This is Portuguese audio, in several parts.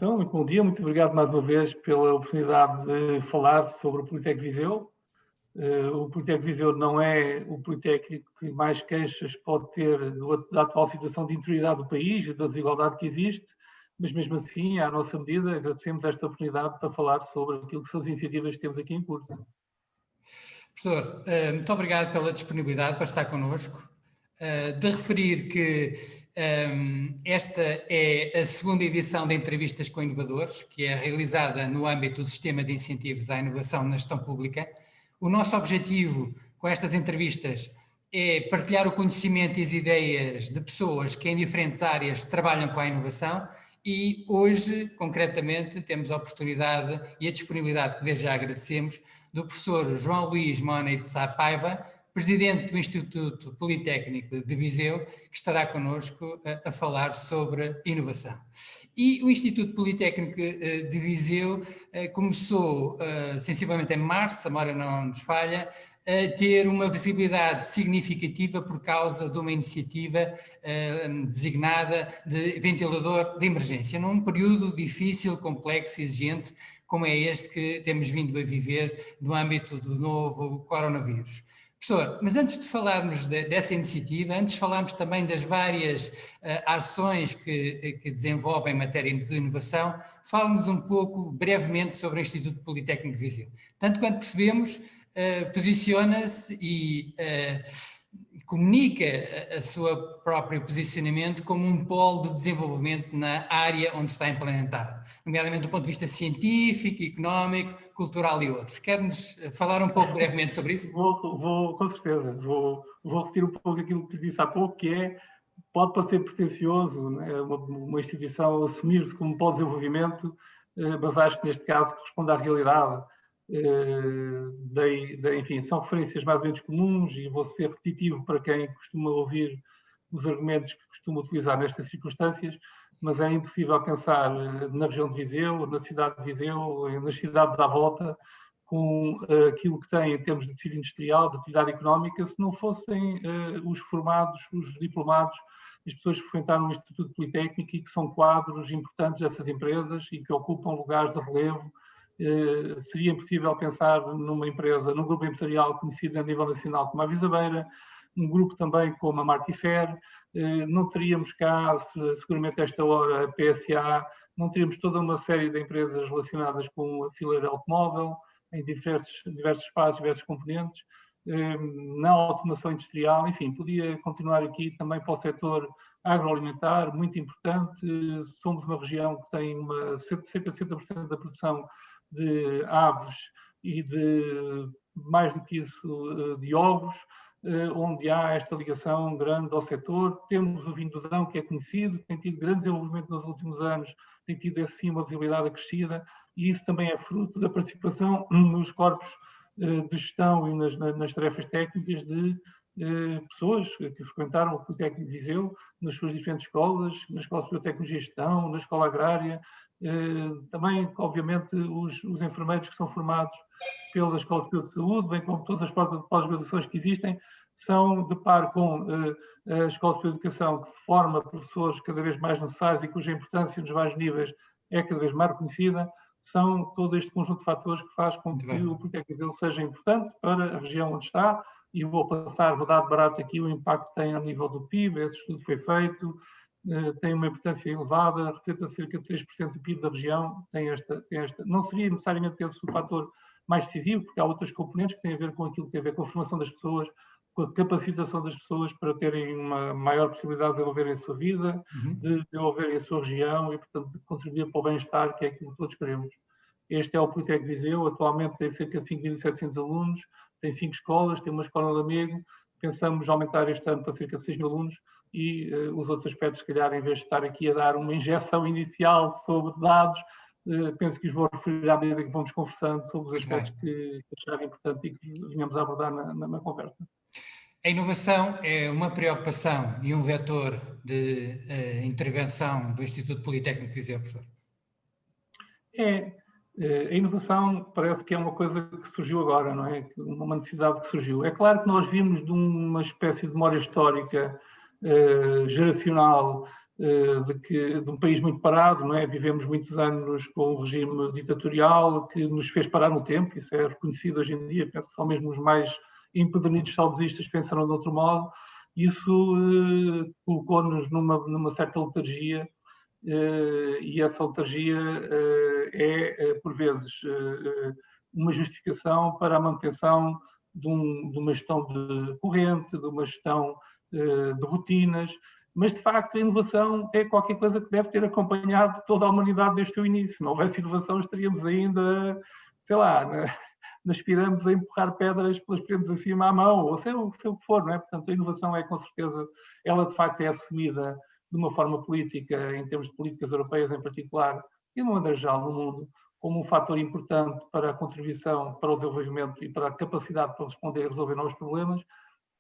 Então, muito bom dia, muito obrigado mais uma vez pela oportunidade de falar sobre o Politécnico de Viseu. O Politécnico de Viseu não é o Politécnico que mais queixas pode ter da atual situação de interioridade do país e da desigualdade que existe, mas mesmo assim, à nossa medida, agradecemos esta oportunidade para falar sobre aquilo que são as iniciativas que temos aqui em curso. Professor, muito obrigado pela disponibilidade para estar connosco. De referir que esta é a segunda edição de Entrevistas com Inovadores, que é realizada no âmbito do Sistema de Incentivos à Inovação na Gestão Pública. O nosso objetivo com estas entrevistas é partilhar o conhecimento e as ideias de pessoas que em diferentes áreas trabalham com a inovação e hoje, concretamente, temos a oportunidade e a disponibilidade, que desde já agradecemos, do professor João Luís Mónei de Sá Paiva, presidente do Instituto Politécnico de Viseu, que estará connosco a falar sobre inovação. E o Instituto Politécnico de Viseu começou sensivelmente em março, se a memória não nos falha, a ter uma visibilidade significativa por causa de uma iniciativa designada de ventilador de emergência, num período difícil, complexo e exigente, como é este que temos vindo a viver no âmbito do novo coronavírus. Professor, mas antes de falarmos dessa iniciativa, antes de falarmos também das várias ações que desenvolvem em matéria de inovação, fale-nos um pouco, brevemente, sobre o Instituto Politécnico de Viseu. Tanto quanto percebemos, posiciona-se e comunica o seu próprio posicionamento como um polo de desenvolvimento na área onde está implementado, nomeadamente do ponto de vista científico, económico, cultural e outros. Quer-nos falar um pouco brevemente sobre isso? Vou com certeza. Vou repetir um pouco aquilo que disse há pouco, que é, pode parecer pretencioso, né, uma instituição assumir-se como polo de desenvolvimento, mas acho que neste caso corresponde à realidade. Enfim, são referências mais ou menos comuns e vou ser repetitivo para quem costuma ouvir os argumentos que costumo utilizar nestas circunstâncias, mas é impossível pensar na região de Viseu, na cidade de Viseu, nas cidades à volta, com aquilo que tem em termos de tecido industrial, de atividade económica, se não fossem os formados, os diplomados, as pessoas que frequentaram o Instituto Politécnico e que são quadros importantes dessas empresas e que ocupam lugares de relevo. Seria impossível pensar numa empresa, num grupo empresarial conhecido a nível nacional como a Visabeira, um grupo também como a Martifer, não teríamos cá, seguramente a esta hora, a PSA, não teríamos toda uma série de empresas relacionadas com a fileira automóvel, em diversos espaços, diversos componentes, na automação industrial, enfim, podia continuar aqui também para o setor agroalimentar, muito importante. Somos uma região que tem cerca de 60% da produção de aves e de, mais do que isso, de ovos, onde há esta ligação grande ao setor. Temos o vinho do Dão, que é conhecido, tem tido grande desenvolvimento nos últimos anos, tem tido assim uma visibilidade acrescida, e isso também é fruto da participação nos corpos de gestão e nas tarefas técnicas de pessoas que frequentaram o Politécnico de Viseu, nas suas diferentes escolas, na Escola Superior de Tecnologia e Gestão, na Escola Agrária, também, obviamente, os enfermeiros que são formados pela Escola Superior de Saúde, bem como todas as pós-graduações que existem, são de par com a Escola Superior de Educação, que forma professores cada vez mais necessários e cuja importância nos vários níveis é cada vez mais reconhecida. São todo este conjunto de fatores que faz com que o Politécnico de Viseu seja importante para a região onde está, e vou dar de barato aqui o impacto que tem a nível do PIB. Esse estudo foi feito, tem uma importância elevada, representa cerca de 3% do PIB da região, tem esta. Não seria necessariamente esse o fator mais decisivo, porque há outras componentes que têm a ver com aquilo que tem a ver com a formação das pessoas, com a capacitação das pessoas para terem uma maior possibilidade de desenvolverem a sua vida, de desenvolverem a sua região e, portanto, de contribuir para o bem-estar, que é aquilo que todos queremos. Este é o Politécnico de Viseu, atualmente tem cerca de 5.700 alunos, tem 5 escolas, tem uma escola de Lamego, pensamos aumentar este ano para cerca de 6.000 alunos, e os outros aspectos, se calhar, em vez de estar aqui a dar uma injeção inicial sobre dados, penso que os vou referir à medida que vamos conversando sobre os aspectos que acharem importante e que venhamos a abordar na conversa. A inovação é uma preocupação e um vetor de intervenção do Instituto Politécnico de Viseu, professor? A inovação parece que é uma coisa que surgiu agora, não é? Uma necessidade que surgiu. É claro que nós vimos de uma espécie de memória histórica geracional de um país muito parado, não é? Vivemos muitos anos com um regime ditatorial que nos fez parar no tempo, isso é reconhecido hoje em dia, penso que só mesmo os mais empedernidos saudosistas pensaram de outro modo. Isso colocou-nos numa certa letargia, e essa letargia é, por vezes, uma justificação para a manutenção de uma gestão de corrente, de uma gestão de rotinas, mas de facto a inovação é qualquer coisa que deve ter acompanhado toda a humanidade desde o seu início. Se não houvesse inovação, estaríamos ainda, sei lá, nas pirâmides a empurrar pedras pelas paredes acima à mão, ou sei o que for, não é? Portanto, a inovação é, com certeza, ela de facto é assumida de uma forma política, em termos de políticas europeias em particular, e de uma maneira geral no mundo, como um fator importante para a contribuição, para o desenvolvimento e para a capacidade para responder e resolver novos problemas,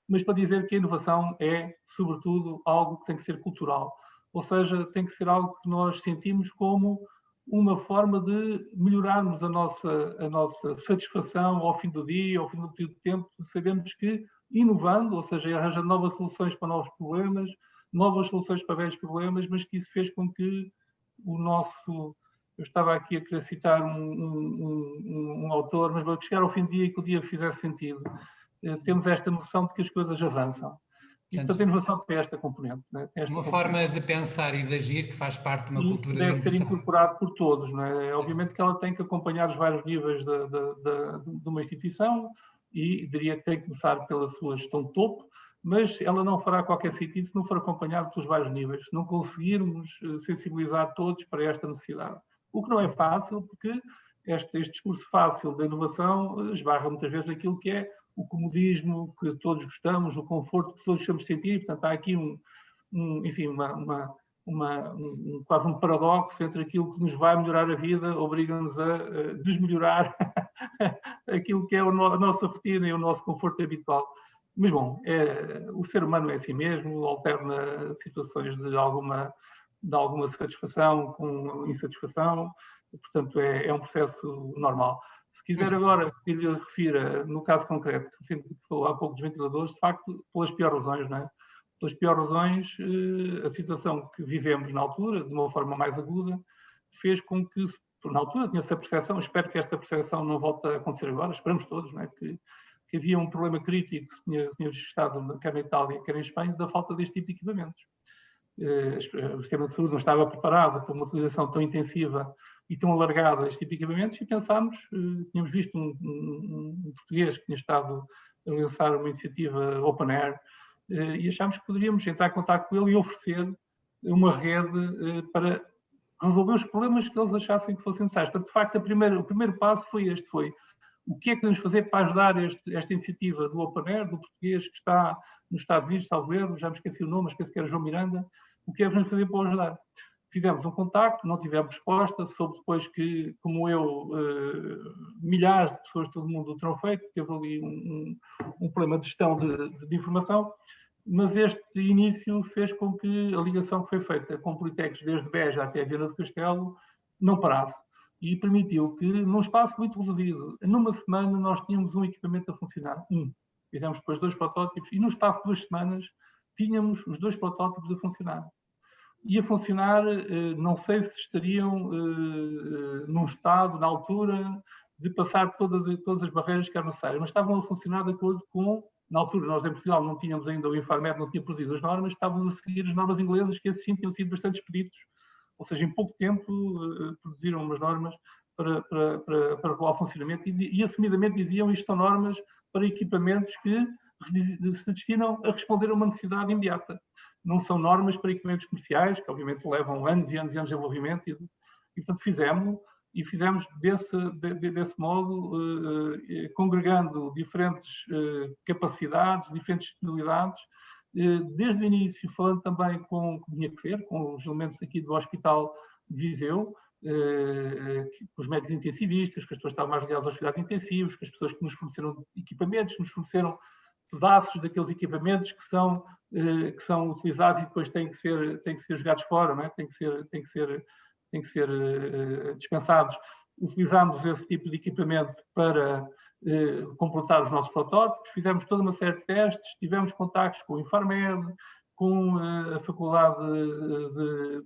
mas para dizer que a inovação é, sobretudo, algo que tem que ser cultural, ou seja, tem que ser algo que nós sentimos como uma forma de melhorarmos a nossa satisfação ao fim do dia, ao fim do período de tempo. Sabemos que, inovando, ou seja, arranjando novas soluções para novos problemas, novas soluções para velhos problemas, mas que isso fez com que o nosso... Eu estava aqui a querer citar um autor, mas vou chegar ao fim do dia e que o dia fizesse sentido. Temos esta noção de que as coisas avançam. E, portanto, a inovação tem esta componente. Né? Uma forma de pensar e de agir que faz parte de uma cultura de inovação. Deve ser incorporado por todos. Não é? Obviamente que ela tem que acompanhar os vários níveis de uma instituição e diria que tem que começar pela sua gestão de topo, mas ela não fará qualquer sentido se não for acompanhada pelos vários níveis, se não conseguirmos sensibilizar todos para esta necessidade. O que não é fácil, porque este discurso fácil da inovação esbarra muitas vezes naquilo que é o comodismo que todos gostamos, o conforto que todos queremos sentir. Portanto, há aqui quase um paradoxo entre aquilo que nos vai melhorar a vida, obriga-nos a desmelhorar aquilo que é a nossa rotina e o nosso conforto habitual. Mas, bom, o ser humano é assim mesmo, alterna situações de alguma satisfação com insatisfação, portanto, é um processo normal. Se quiser agora que lhe refira, no caso concreto, que falou há pouco dos ventiladores, de facto, pelas piores razões, não é? Pelas piores razões, a situação que vivemos na altura, de uma forma mais aguda, fez com que, na altura tinha essa percepção, espero que esta percepção não volte a acontecer agora, esperamos todos, não é? Que havia um problema crítico que tinha estado quer na Itália, quer em Espanha, da falta deste tipo de equipamentos. O sistema de saúde não estava preparado para uma utilização tão intensiva e tão alargada deste tipo de equipamentos e pensámos, tínhamos visto um português que tinha estado a lançar uma iniciativa Open Air e achámos que poderíamos entrar em contato com ele e oferecer uma rede para resolver os problemas que eles achassem que fossem necessários. Portanto, de facto, o primeiro passo foi este, o que é que podemos fazer para ajudar esta iniciativa do Open Air, do português que está nos Estados Unidos, salvo erro, já me esqueci o nome, mas penso que era João Miranda, o que é que podemos fazer para o ajudar? Fizemos um contacto, não tivemos resposta, soube depois que, como eu, milhares de pessoas de todo o mundo o terão feito, teve ali um problema de gestão de informação, mas este início fez com que a ligação que foi feita com Politecos desde Beja até Viana do Castelo não parasse e permitiu que, num espaço muito reduzido, numa semana nós tínhamos um equipamento a funcionar, fizemos depois 2 protótipos e no espaço de 2 semanas tínhamos os 2 protótipos a funcionar. E a funcionar, não sei se estariam num estado, na altura, de passar todas as barreiras que eram necessárias, mas estavam a funcionar de acordo com, na altura nós em Portugal não tínhamos ainda o Infarmed, não tinha produzido as normas, estávamos a seguir as normas inglesas que assim tinham sido bastante expeditos, ou seja, em pouco tempo produziram umas normas para regular o funcionamento e assumidamente diziam isto são normas para equipamentos que se destinam a responder a uma necessidade imediata. Não são normas para equipamentos comerciais, que obviamente levam anos e anos e anos de desenvolvimento, e portanto fizemos desse modo, congregando diferentes capacidades, diferentes disponibilidades, desde o início falando também com os elementos aqui do Hospital de Viseu, com os médicos intensivistas, que as pessoas estavam mais ligadas aos cuidados intensivos, com as pessoas que nos forneceram equipamentos, que nos forneceram pedaços daqueles equipamentos que são utilizados e depois têm que ser jogados fora, não é? têm que ser dispensados. Utilizámos esse tipo de equipamento para completar os nossos protótipos, fizemos toda uma série de testes, tivemos contactos com o Infarmed, com a Faculdade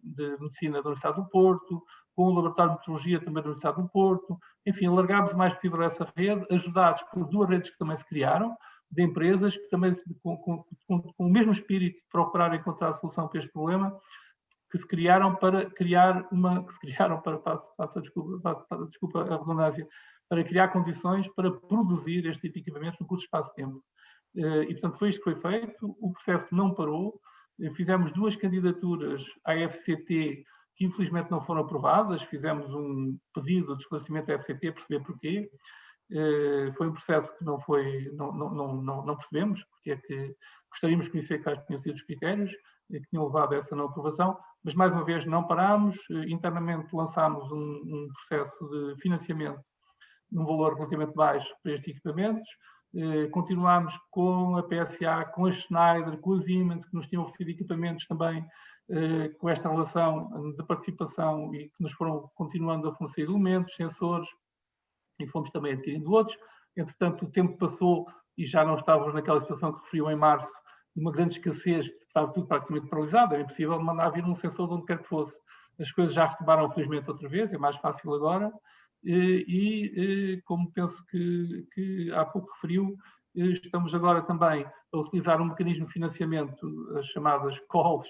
de Medicina da Universidade do Porto, com o Laboratório de Meteorologia também da Universidade do Porto. Enfim, alargámos o mais possível essa rede, ajudados por duas redes que também se criaram, de empresas que também, com o mesmo espírito de procurar encontrar a solução para este problema, que se criaram para criar desculpa a redundância, para criar condições para produzir este tipo de equipamentos no curto espaço de tempo. E, portanto, foi isto que foi feito, o processo não parou, fizemos duas candidaturas à FCT que infelizmente não foram aprovadas, fizemos um pedido de esclarecimento à FCT, perceber porquê. Foi um processo que não percebemos, porque é que gostaríamos de conhecer quais tinham sido os critérios que tinham levado a essa não aprovação, mas mais uma vez não parámos, internamente lançámos um processo de financiamento num valor relativamente baixo para estes equipamentos, continuámos com a PSA, com a Schneider, com a Siemens, que nos tinham oferecido equipamentos também com esta relação de participação e que nos foram continuando a fornecer elementos, sensores, e fomos também adquirindo outros. Entretanto, o tempo passou e já não estávamos naquela situação que referiu em março, de uma grande escassez, estava tudo praticamente paralisado, era impossível mandar vir um sensor de onde quer que fosse. As coisas já retomaram, felizmente, outra vez, é mais fácil agora, como penso que há pouco referiu, estamos agora também a utilizar um mecanismo de financiamento, as chamadas calls,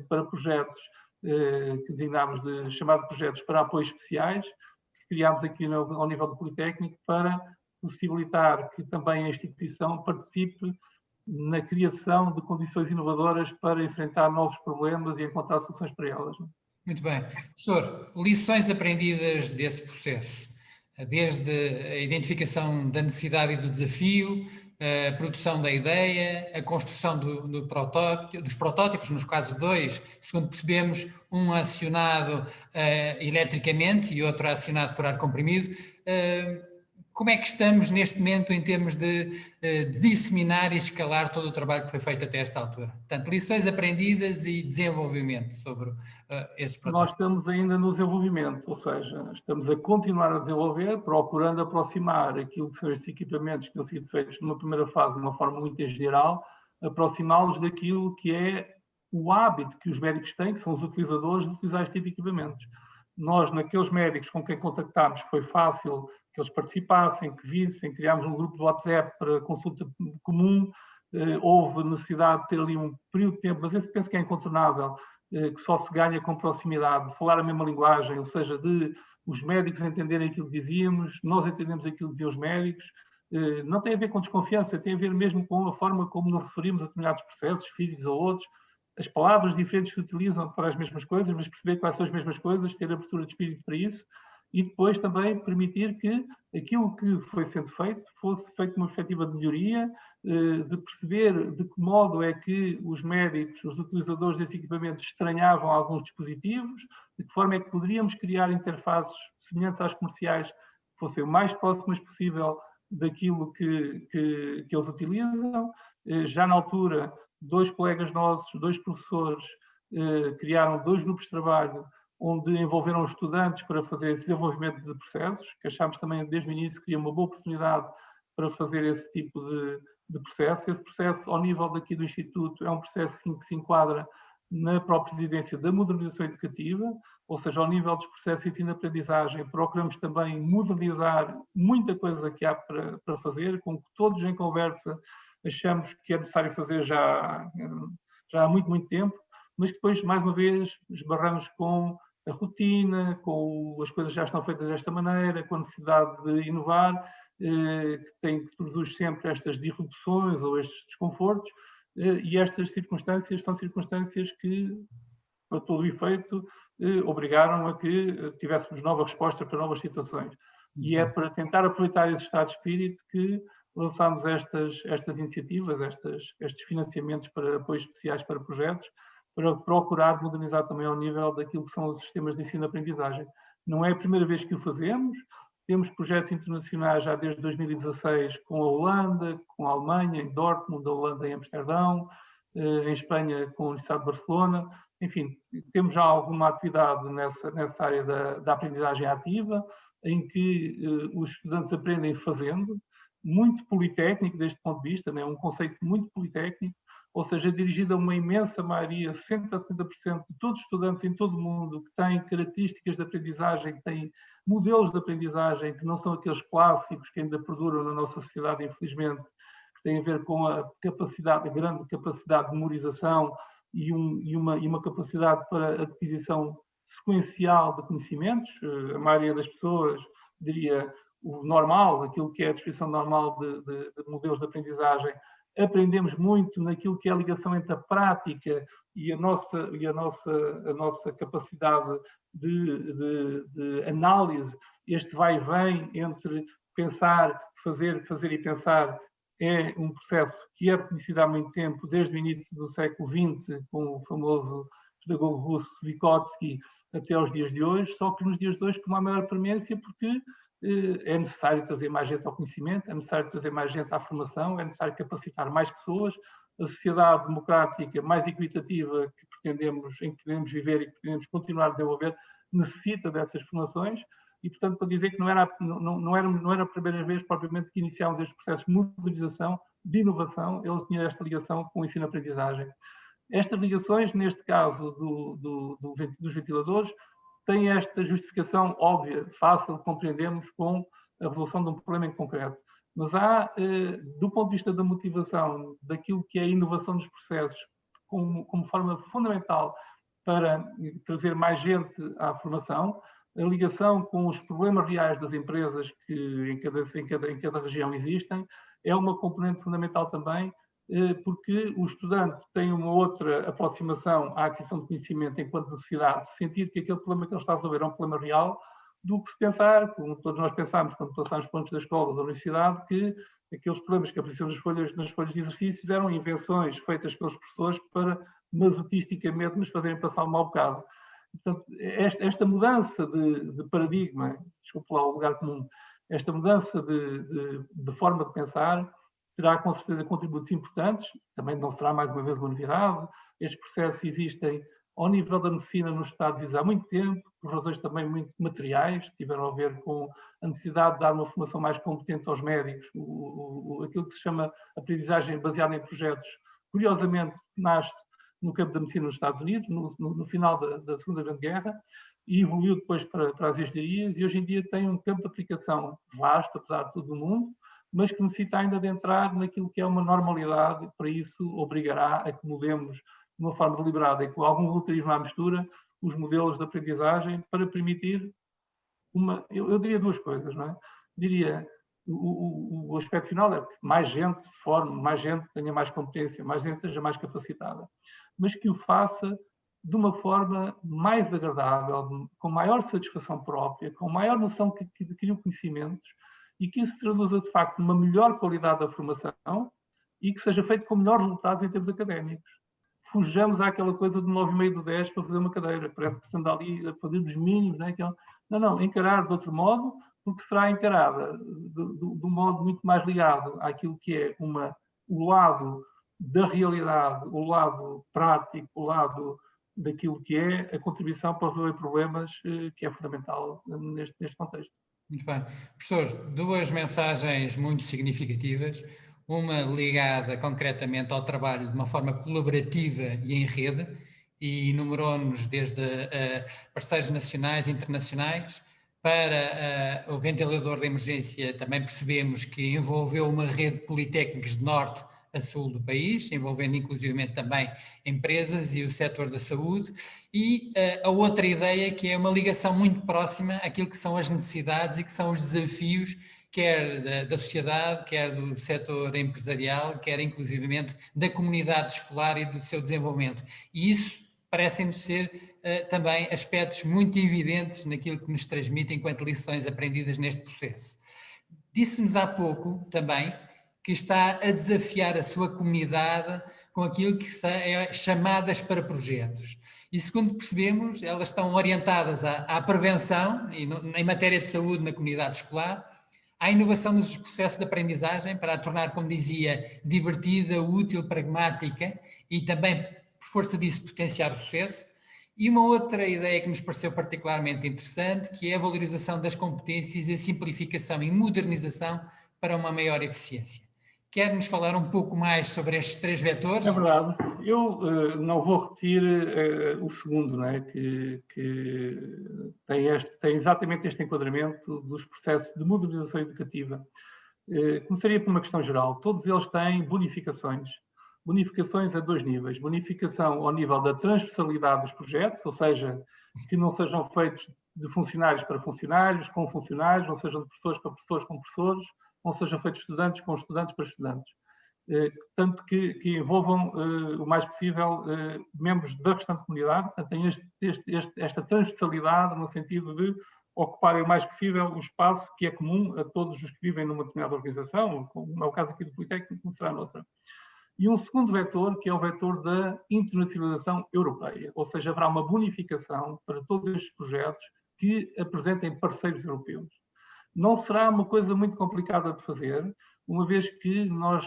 para projetos, que designámos de chamar de projetos para apoios especiais, que criámos aqui ao nível do Politécnico, para possibilitar que também a instituição participe na criação de condições inovadoras para enfrentar novos problemas e encontrar soluções para elas. Muito bem. Professor, lições aprendidas desse processo, desde a identificação da necessidade e do desafio, a produção da ideia, a construção dos protótipos, nos casos dois, segundo percebemos, um acionado eletricamente e outro acionado por ar comprimido. Como é que estamos neste momento em termos de disseminar e escalar todo o trabalho que foi feito até esta altura? Portanto, lições aprendidas e desenvolvimento sobre esses protótipos. Nós estamos ainda no desenvolvimento, ou seja, estamos a continuar a desenvolver, procurando aproximar aquilo que são estes equipamentos que tinham sido feitos numa primeira fase de uma forma muito geral, aproximá-los daquilo que é o hábito que os médicos têm, que são os utilizadores, de utilizar este tipo de equipamentos. Nós, naqueles médicos com quem contactámos, foi fácil que eles participassem, que vissem, criámos um grupo de WhatsApp para consulta comum, houve necessidade de ter ali um período de tempo, mas esse penso que é incontornável, que só se ganha com proximidade, de falar a mesma linguagem, ou seja, de os médicos entenderem aquilo que dizíamos, nós entendemos aquilo que diziam os médicos, não tem a ver com desconfiança, tem a ver mesmo com a forma como nos referimos a determinados processos, físicos ou outros, as palavras diferentes se utilizam para as mesmas coisas, mas perceber quais são as mesmas coisas, ter abertura de espírito para isso, e depois também permitir que aquilo que foi sendo feito fosse feito numa perspectiva de melhoria, de perceber de que modo é que os médicos, os utilizadores desses equipamentos estranhavam alguns dispositivos, de que forma é que poderíamos criar interfaces semelhantes às comerciais que fossem o mais próximas possível daquilo que eles utilizam. Já na altura, dois colegas nossos, dois professores, criaram dois grupos de trabalho onde envolveram estudantes para fazer esse desenvolvimento de processos, que achámos também desde o início que seria uma boa oportunidade para fazer esse tipo de processo. Esse processo, ao nível daqui do Instituto, é um processo que se enquadra na própria exigência da modernização educativa, ou seja, ao nível dos processos de ensino-aprendizagem, procuramos também modernizar muita coisa que há para fazer, com que todos em conversa achamos que é necessário fazer já há muito, muito tempo, mas depois, mais uma vez, esbarramos com a rotina, com as coisas já estão feitas desta maneira, com a necessidade de inovar, que produz sempre estas disrupções ou estes desconfortos, e estas circunstâncias são circunstâncias que, para todo o efeito, obrigaram a que tivéssemos nova resposta para novas situações. E é para tentar aproveitar esse estado de espírito que lançámos estas iniciativas, estes financiamentos para apoios especiais para projetos, para procurar modernizar também ao nível daquilo que são os sistemas de ensino-aprendizagem. Não é a primeira vez que o fazemos, temos projetos internacionais já desde 2016 com a Holanda, com a Alemanha, em Dortmund, a Holanda em Amsterdão, em Espanha com a Universidade de Barcelona. Enfim, temos já alguma atividade nessa área da aprendizagem ativa, em que os estudantes aprendem fazendo, muito politécnico deste ponto de vista, né? Um conceito muito politécnico, ou seja, dirigida a uma imensa maioria, 60% a 70% de todos os estudantes em todo o mundo que têm características de aprendizagem, que têm modelos de aprendizagem que não são aqueles clássicos que ainda perduram na nossa sociedade, infelizmente, que têm a ver com a capacidade, a grande capacidade de memorização e uma capacidade para aquisição sequencial de conhecimentos. A maioria das pessoas, diria, o normal, aquilo que é a descrição normal de modelos de aprendizagem, aprendemos muito naquilo que é a ligação entre a prática e a nossa capacidade de análise, este vai e vem entre pensar, fazer e pensar, é um processo que é reconhecido há muito tempo, desde o início do século XX, com o famoso pedagogo russo Vygotsky, até aos dias de hoje, só que nos dias de hoje com uma maior premência, porque é necessário trazer mais gente ao conhecimento, é necessário trazer mais gente à formação, é necessário capacitar mais pessoas. A sociedade democrática mais equitativa em que pretendemos viver e que pretendemos continuar a desenvolver, necessita dessas formações e, portanto, para dizer que não era a primeira vez, propriamente, que iniciámos estes processos de modernização, de inovação, ele tinha esta ligação com o ensino-aprendizagem. Estas ligações, neste caso dos ventiladores, têm esta justificação óbvia, fácil, compreendemos, com a resolução de um problema em concreto. Mas há, do ponto de vista da motivação, daquilo que é a inovação dos processos, como forma fundamental para trazer mais gente à formação, a ligação com os problemas reais das empresas que em cada região existem, é uma componente fundamental também, porque o estudante tem uma outra aproximação à aquisição de conhecimento enquanto necessidade, sentir que aquele problema que ele está a resolver é um problema real, do que se pensar, como todos nós pensamos quando passamos por antes da escola ou da universidade, que aqueles problemas que apareciam nas folhas de exercícios eram invenções feitas pelos professores para masoquisticamente nos fazerem passar um mau bocado. Portanto, esta mudança de paradigma, desculpe lá o lugar comum, esta mudança de forma de pensar terá com certeza contributos importantes, também não será mais uma vez uma novidade. Estes processos existem ao nível da medicina nos Estados Unidos há muito tempo, por razões também muito materiais, tiveram a ver com a necessidade de dar uma formação mais competente aos médicos, aquilo que se chama aprendizagem baseada em projetos, curiosamente nasce no campo da medicina nos Estados Unidos, no final da Segunda Grande Guerra, e evoluiu depois para as engenharias, e hoje em dia tem um campo de aplicação vasto, apesar de todo o mundo, mas que necessita ainda de entrar naquilo que é uma normalidade, para isso obrigará a que mudemos de uma forma deliberada e com algum voluntarismo à mistura os modelos de aprendizagem para permitir eu diria duas coisas, não é? Diria, o aspecto final é que mais gente se forme, mais gente tenha mais competência, mais gente seja mais capacitada, mas que o faça de uma forma mais agradável, com maior satisfação própria, com maior noção que adquiriu conhecimentos, e que isso se traduza, de facto, numa melhor qualidade da formação e que seja feito com melhores resultados em termos académicos. Fujamos àquela coisa do 9,5 do 10 para fazer uma cadeira, parece que se anda ali a fazer dos mínimos, né? Não, encarar de outro modo, porque será encarada de um modo muito mais ligado àquilo que é o lado da realidade, o lado prático, o lado daquilo que é a contribuição para resolver problemas, que é fundamental neste contexto. Muito bem. Professor, duas mensagens muito significativas, uma ligada concretamente ao trabalho de uma forma colaborativa e em rede, e enumerou-nos desde parceiros nacionais e internacionais, para o ventilador de emergência também percebemos que envolveu uma rede de politécnicos de norte a sul do país, envolvendo inclusivamente também empresas e o setor da saúde, e a outra ideia que é uma ligação muito próxima àquilo que são as necessidades e que são os desafios, quer da sociedade, quer do setor empresarial, quer inclusivamente da comunidade escolar e do seu desenvolvimento. E isso parecem-nos ser também aspectos muito evidentes naquilo que nos transmite enquanto lições aprendidas neste processo. Disse-nos há pouco também que está a desafiar a sua comunidade com aquilo que é chamadas para projetos. E segundo percebemos, elas estão orientadas à prevenção, e em matéria de saúde na comunidade escolar, à inovação nos processos de aprendizagem, para a tornar, como dizia, divertida, útil, pragmática e também, por força disso, potenciar o sucesso. E uma outra ideia que nos pareceu particularmente interessante, que é a valorização das competências e a simplificação e modernização para uma maior eficiência. Quer-nos falar um pouco mais sobre estes 3 vetores? É verdade. Eu não vou repetir o segundo, não é? que tem exatamente este enquadramento dos processos de modernização educativa. Começaria por uma questão geral. Todos eles têm bonificações. Bonificações a 2 níveis. Bonificação ao nível da transversalidade dos projetos, ou seja, que não sejam feitos de funcionários para funcionários, com funcionários, não sejam de professores para professores com professores, não sejam feitos de estudantes com estudantes para estudantes. Tanto que envolvam o mais possível membros da restante comunidade. Portanto, tem esta transversalidade no sentido de ocuparem o mais possível o espaço que é comum a todos os que vivem numa determinada organização, como é o caso aqui do Politécnico, como será noutra. E um segundo vetor, que é o vetor da internacionalização europeia, ou seja, haverá uma bonificação para todos estes projetos que apresentem parceiros europeus. Não será uma coisa muito complicada de fazer, uma vez que nós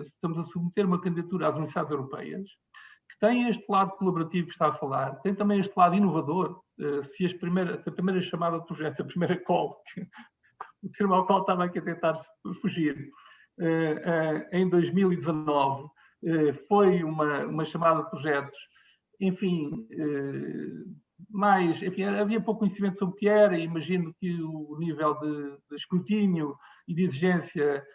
estamos a submeter uma candidatura às universidades europeias, que tem este lado colaborativo que está a falar, tem também este lado inovador. Se a primeira chamada de projeto, a primeira call, o termo ao qual estava aqui a tentar fugir, em 2019, foi uma chamada de projetos, enfim, havia pouco conhecimento sobre o que era, e imagino que o nível de escrutínio e de exigência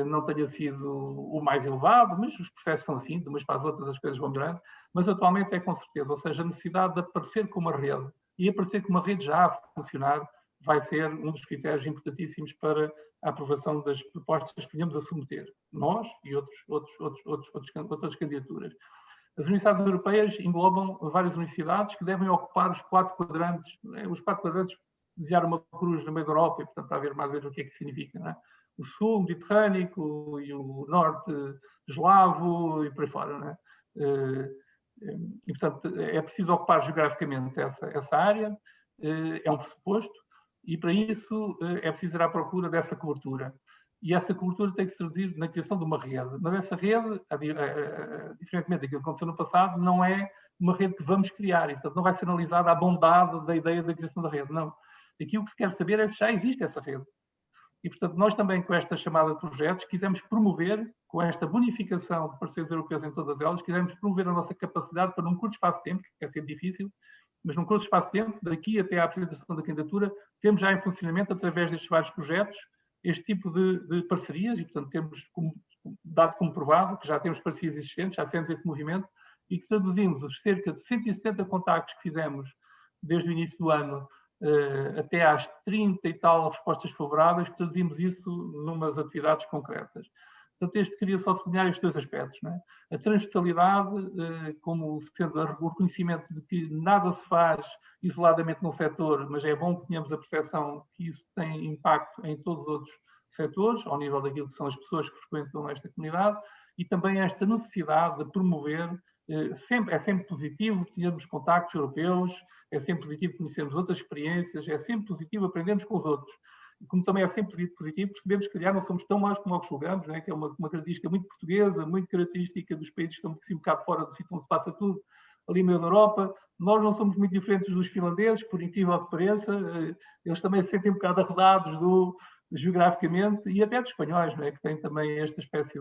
não tenha sido o mais elevado, mas os processos são assim, de umas para as outras as coisas vão melhorando, mas atualmente é com certeza, ou seja, a necessidade de aparecer como uma rede, e aparecer como uma rede já a funcionar, vai ser um dos critérios importantíssimos para a aprovação das propostas que venhamos a submeter, nós e outras candidaturas. As universidades europeias englobam várias universidades que devem ocupar os 4 quadrantes. Os 4 quadrantes desenhar uma cruz no meio da Europa, e portanto está a ver mais ou menos o que é que significa, não é? O sul mediterrâneo e o norte eslavo e por aí fora, não é? E portanto é preciso ocupar geograficamente essa área, é um pressuposto, e para isso é preciso ir à procura dessa cobertura. E essa cobertura tem que se traduzir na criação de uma rede. Mas essa rede, diferentemente daquilo que aconteceu no passado, não é uma rede que vamos criar. E, portanto, não vai ser analisada a bondade da ideia da criação da rede. Não. Aquilo que se quer saber é se já existe essa rede. E, portanto, nós também, com esta chamada de projetos, quisemos promover, com esta bonificação de parceiros europeus em todas elas, quisemos promover a nossa capacidade para, num curto espaço de tempo, que é sempre difícil, mas num curto espaço de tempo, daqui até à apresentação da candidatura, temos já em funcionamento, através destes vários projetos, este tipo de parcerias, e portanto temos dado como provado que já temos parcerias existentes, já temos esse movimento, e que traduzimos os cerca de 170 contactos que fizemos desde o início do ano até às 30 e tal respostas favoráveis, que traduzimos isso numas atividades concretas. Portanto, queria só sublinhar estes 2 aspectos, não é? A transversalidade, como sendo o reconhecimento de que nada se faz isoladamente num setor, mas é bom que tenhamos a percepção que isso tem impacto em todos os outros setores, ao nível daquilo que são as pessoas que frequentam esta comunidade, e também esta necessidade de promover, é sempre positivo termos contactos europeus, é sempre positivo conhecermos outras experiências, é sempre positivo aprendermos com os outros. Como também é sempre positivo, percebemos que, calhar, não somos tão maus como nós julgamos, né? Que é uma característica muito portuguesa, muito característica dos países que estão assim, um bocado fora do sítio onde se passa tudo, ali no meio da Europa. Nós não somos muito diferentes dos finlandeses, por incrível que pareça. Eles também se sentem um bocado arredados geograficamente, e até dos espanhóis, né? Que têm também esta espécie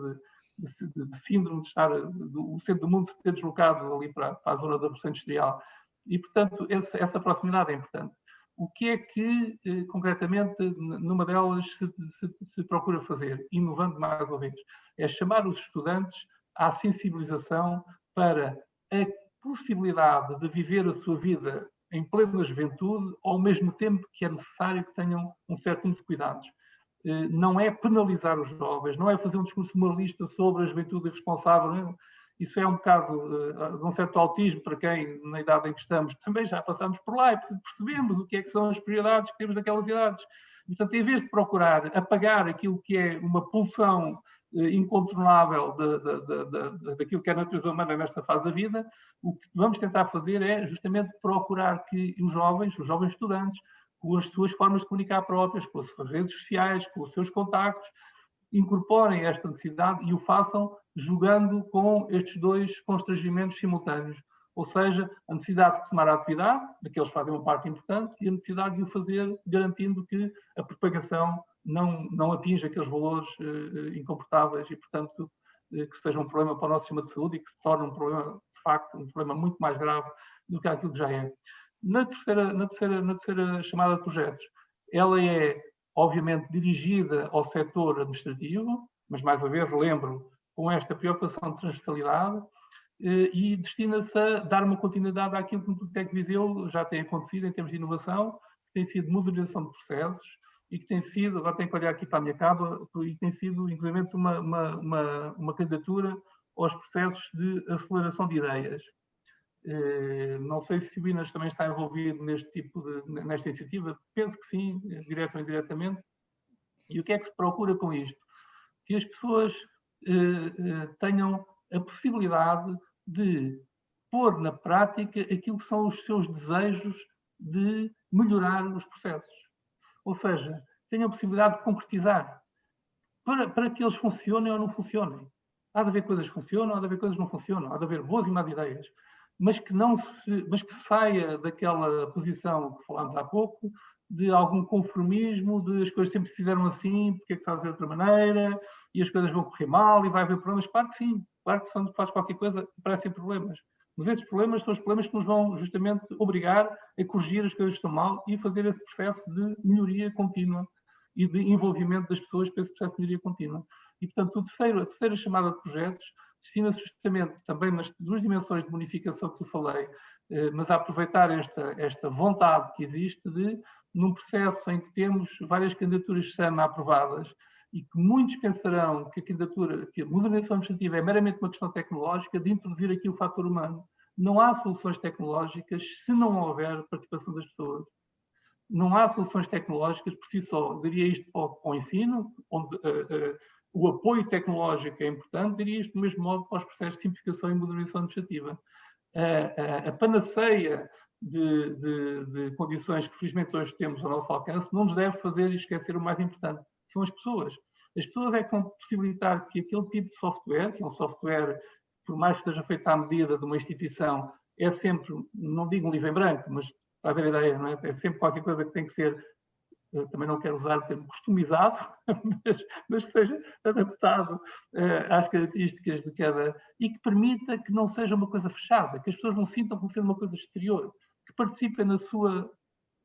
de síndrome de estar, o centro do mundo se ter deslocado ali para a zona da Revolução Industrial. E, portanto, essa proximidade é importante. O que é que, concretamente, numa delas se procura fazer, inovando mais uma vez? É chamar os estudantes à sensibilização para a possibilidade de viver a sua vida em plena juventude, ao mesmo tempo que é necessário que tenham um certo número de cuidados. Não é penalizar os jovens, não é fazer um discurso moralista sobre a juventude irresponsável, não é? Isso é um bocado de um certo autismo para quem, na idade em que estamos, também já passamos por lá e percebemos o que é que são as prioridades que temos naquelas idades. E, portanto, em vez de procurar apagar aquilo que é uma pulsão incontornável daquilo que é a natureza humana nesta fase da vida, o que vamos tentar fazer é justamente procurar que os jovens estudantes, com as suas formas de comunicar próprias, com as suas redes sociais, com os seus contactos, incorporem esta necessidade e o façam jogando com estes 2 constrangimentos simultâneos, ou seja, a necessidade de retomar a atividade, de que eles fazem uma parte importante, e a necessidade de o fazer garantindo que a propagação não atinge aqueles valores incomportáveis e, portanto, que seja um problema para o nosso sistema de saúde e que se torne um problema, de facto, um problema muito mais grave do que aquilo que já é. Na terceira chamada de projetos, ela é, obviamente, dirigida ao setor administrativo, mas, mais uma vez, relembro, com esta preocupação de transversalidade, e destina-se a dar uma continuidade àquilo que no Politec Viseu já tem acontecido em termos de inovação, que tem sido modernização de processos e que tem sido, agora tenho que olhar aqui para a minha capa, e tem sido, inclusive, uma candidatura aos processos de aceleração de ideias. Não sei se o Binas também está envolvido nesta iniciativa, penso que sim, direto ou indiretamente. E o que é que se procura com isto? Que as pessoas tenham a possibilidade de pôr na prática aquilo que são os seus desejos de melhorar os processos. Ou seja, tenham a possibilidade de concretizar para que eles funcionem ou não funcionem. Há de haver coisas que funcionam, há de haver coisas que não funcionam, há de haver boas e más ideias, mas que saia daquela posição que falámos há pouco, de algum conformismo, de as coisas sempre se fizeram assim, porque é que se faz de outra maneira, e as coisas vão correr mal e vai haver problemas. Claro que sim, claro que quando faz qualquer coisa aparecem problemas. Mas esses problemas são os problemas que nos vão justamente obrigar a corrigir as coisas que estão mal e fazer esse processo de melhoria contínua e de envolvimento das pessoas para esse processo de melhoria contínua. E, portanto, a terceira chamada de projetos destina-se justamente também nas duas dimensões de bonificação que eu falei, mas a aproveitar esta vontade que existe de, num processo em que temos várias candidaturas SAMA aprovadas e que muitos pensarão que a modernização administrativa é meramente uma questão tecnológica, de introduzir aqui o fator humano. Não há soluções tecnológicas se não houver participação das pessoas. Não há soluções tecnológicas por si só. Diria isto para o ensino, onde o apoio tecnológico é importante, diria isto do mesmo modo para os processos de simplificação e modernização administrativa. A panaceia de condições que felizmente hoje temos ao nosso alcance não nos deve fazer esquecer o mais importante, são as pessoas. As pessoas é que vão possibilitar que aquele tipo de software, que é um software, por mais que esteja feito à medida de uma instituição, é sempre, não digo um livro em branco, mas para haver ideia, não é? É sempre qualquer coisa que tem que ser, também não quero usar o termo customizado, mas que seja adaptado às características de cada, e que permita que não seja uma coisa fechada, que as pessoas não sintam como sendo uma coisa exterior, que participem na sua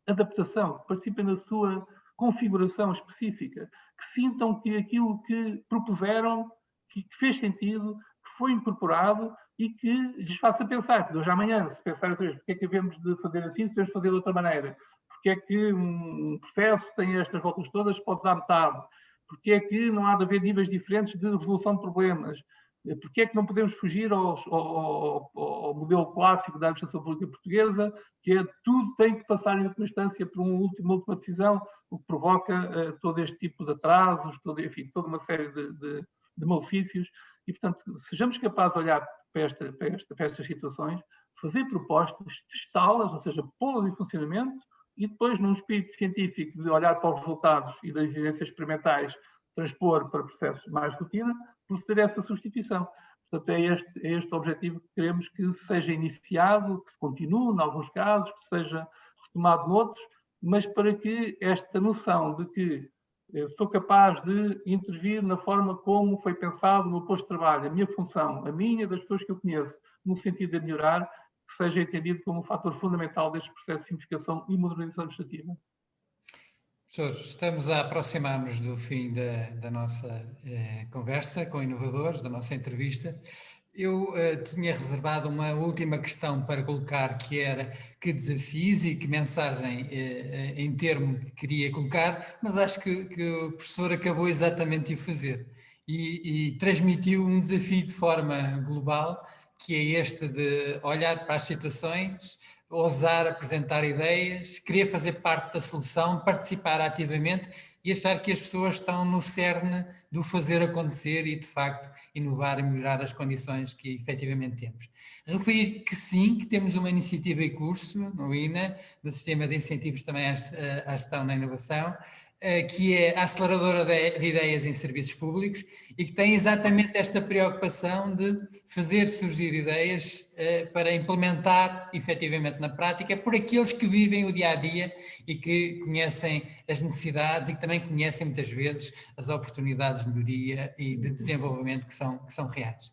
adaptação, que participem na sua configuração específica, que sintam que aquilo que propuseram, que fez sentido, que foi incorporado e que lhes faça pensar, que de hoje à amanhã, se pensar outra vez, porque é que devemos de fazer assim, se devemos fazer de outra maneira, porque é que um processo tem estas voltas todas, pode dar metade, porque é que não há de haver níveis diferentes de resolução de problemas, porque é que não podemos fugir ao modelo clássico da administração pública portuguesa, que é tudo tem que passar em última instância por uma última decisão, o que provoca todo este tipo de atrasos, toda uma série de malefícios, e portanto, sejamos capazes de olhar para estas situações, fazer propostas, testá-las, ou seja, pô-las em funcionamento, e depois, num espírito científico de olhar para os resultados e das evidências experimentais, transpor para processos mais de rotina, proceder a essa substituição. Portanto, é este o objetivo que queremos que seja iniciado, que se continue, em alguns casos, que seja retomado noutros, mas para que esta noção de que sou capaz de intervir na forma como foi pensado no meu posto de trabalho, a minha função, a minha, das pessoas que eu conheço, no sentido de melhorar, que seja entendido como um fator fundamental deste processo de simplificação e modernização administrativa. Professor, estamos a aproximar-nos do fim da nossa conversa com inovadores, da nossa entrevista. Eu tinha reservado uma última questão para colocar, que era que desafios e que mensagem em termo queria colocar, mas acho que o professor acabou exatamente de o fazer e transmitiu um desafio de forma global, que é este de olhar para as situações, ousar apresentar ideias, querer fazer parte da solução, participar ativamente e achar que as pessoas estão no cerne do fazer acontecer e, de facto, inovar e melhorar as condições que efetivamente temos. Referir que sim, que temos uma iniciativa em curso no INA, do Sistema de Incentivos também à Gestão na Inovação, que é a aceleradora de ideias em serviços públicos e que tem exatamente esta preocupação de fazer surgir ideias para implementar efetivamente na prática por aqueles que vivem o dia-a-dia e que conhecem as necessidades e que também conhecem muitas vezes as oportunidades de melhoria e de desenvolvimento que são reais.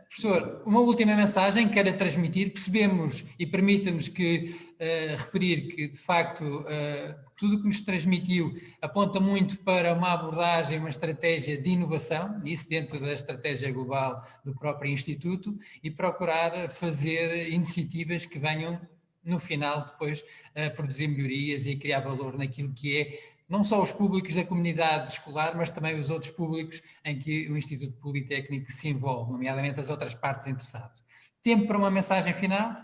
Professor, uma última mensagem que quero transmitir. Percebemos e permita-nos referir que, de facto, tudo o que nos transmitiu aponta muito para uma abordagem, uma estratégia de inovação, isso dentro da estratégia global do próprio Instituto, e procurar fazer iniciativas que venham, no final, depois, a produzir melhorias e criar valor naquilo que é não só os públicos da comunidade escolar, mas também os outros públicos em que o Instituto Politécnico se envolve, nomeadamente as outras partes interessadas. Tempo para uma mensagem final?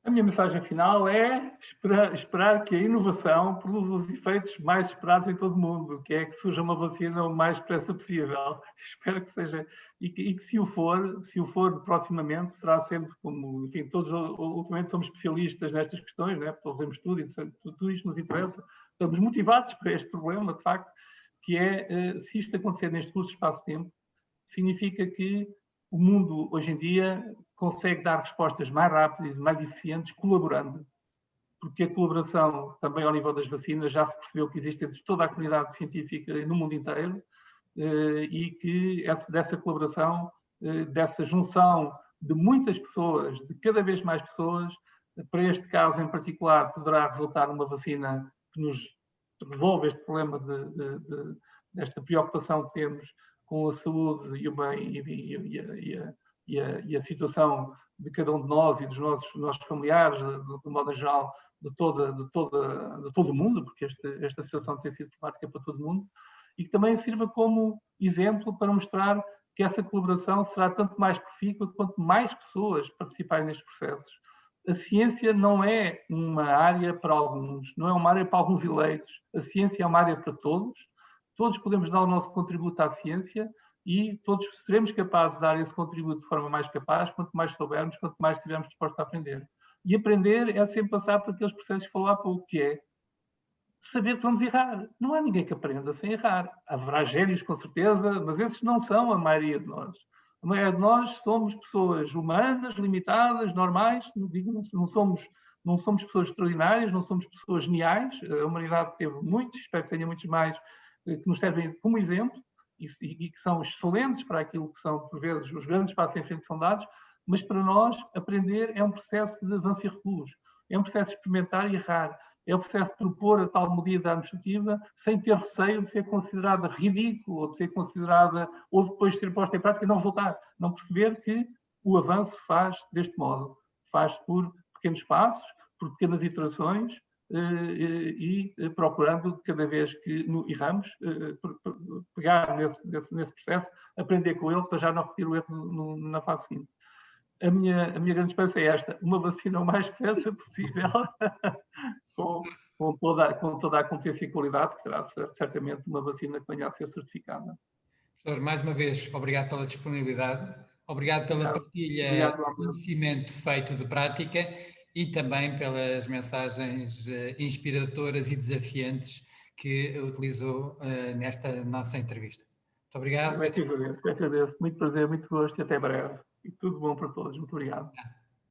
A minha mensagem final é esperar que a inovação produza os efeitos mais esperados em todo o mundo, que é que surja uma vacina o mais depressa possível. Espero que seja, e que se o for proximamente, será sempre como, enfim, todos ultimamente somos especialistas nestas questões, né? Fazemos tudo isto nos interessa, estamos motivados para este problema, de facto, que é, se isto acontecer neste curto espaço de tempo, significa que o mundo, hoje em dia, consegue dar respostas mais rápidas e mais eficientes colaborando. Porque a colaboração, também ao nível das vacinas, já se percebeu que existe entre toda a comunidade científica no mundo inteiro e que dessa colaboração, dessa junção de muitas pessoas, de cada vez mais pessoas, para este caso em particular, poderá resultar numa vacina que nos resolve este problema desta preocupação que temos com a saúde e o bem e a situação de cada um de nós e dos nossos familiares, de modo geral, de todo o mundo, porque esta situação tem sido problemática para todo o mundo, e que também sirva como exemplo para mostrar que essa colaboração será tanto mais profícua quanto mais pessoas participarem nestes processos. A ciência não é uma área para alguns, não é uma área para alguns eleitos. A ciência é uma área para todos. Todos podemos dar o nosso contributo à ciência e todos seremos capazes de dar esse contributo de forma mais capaz, quanto mais soubermos, quanto mais estivermos dispostos a aprender. E aprender é sempre passar por aqueles processos que falou há pouco, que é saber que vamos errar. Não há ninguém que aprenda sem errar. Haverá génios, com certeza, mas esses não são a maioria de nós. A maioria de nós somos pessoas humanas, limitadas, normais, não somos pessoas extraordinárias, não somos pessoas geniais. A humanidade teve muitos, espero que tenha muitos mais, que nos servem como exemplo e que são excelentes para aquilo que são, por vezes, os grandes passos em frente que são dados, mas para nós, aprender é um processo de avanço e recuo, é um processo de experimentar e errar, é o processo de propor a tal medida administrativa sem ter receio de ser considerada ridícula ou de ser considerada, ou depois de ser posta em prática e não resultar. Não perceber que o avanço faz deste modo, faz por pequenos passos, por pequenas iterações, e procurando, cada vez que erramos, pegar nesse processo, aprender com ele para já não repetir o erro na fase seguinte. A minha grande esperança é esta: uma vacina o mais depressa possível, com toda a competência e qualidade, que será certamente uma vacina que venha a ser certificada. Professor, mais uma vez, obrigado pela disponibilidade, obrigado pela partilha do conhecimento feito de prática e também pelas mensagens inspiradoras e desafiantes que utilizou nesta nossa entrevista. Muito obrigado. Eu agradeço. Muito prazer, muito gosto e até breve. E tudo bom para todos. Muito obrigado.